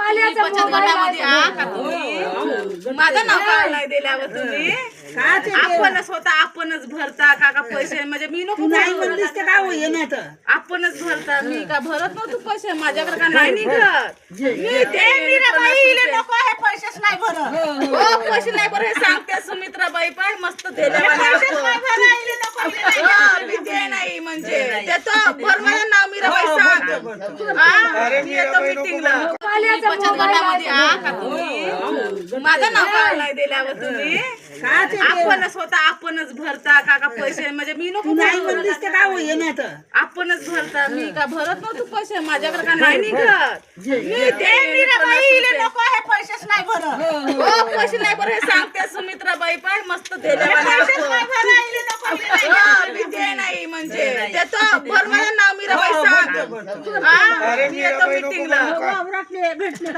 बचत गटामध्ये का तुम्ही माझं नाव का नाही दिल्यावर तुम्ही आपण स्वतः आपणच भरता का पैसे म्हणजे मी नको नाही म्हणलीस ते काय होई ना तर आपणच भरता मी का भरत नव्हतो पैसे माझ्याकडे का नाही निघत मी ते मीराबाईले नको आहे पैसेच नाही भरत हो पैसे नाही भरत हे सांगते सुमित्राबाई पाय मस्त मी ते नाही म्हणजे त्याचं भर माझं नाव मीराबाई सांग मी येतो मीटिंगला बचत गटामध्ये का तुम्ही माझं नाव का नाही दिल्यावर तुम्ही आपण स्वतः आपणच भरता का पैसे म्हणजे मी नको नाही म्हणलीस ते काय होई ना तर आपणच भरता मी का भरत नव्हतो पैसे माझ्याकडे का नाही निघत मी ते मीराबाईले नको आहे पैसेच नाही भरत हो पैसे नाही भरत हे सांगते सुमित्राबाई पाय मस्त मी ते नाही म्हणजे त्याचं भर माझं नाव मीराबाई सांग मी येतो मीटिंगला भेटले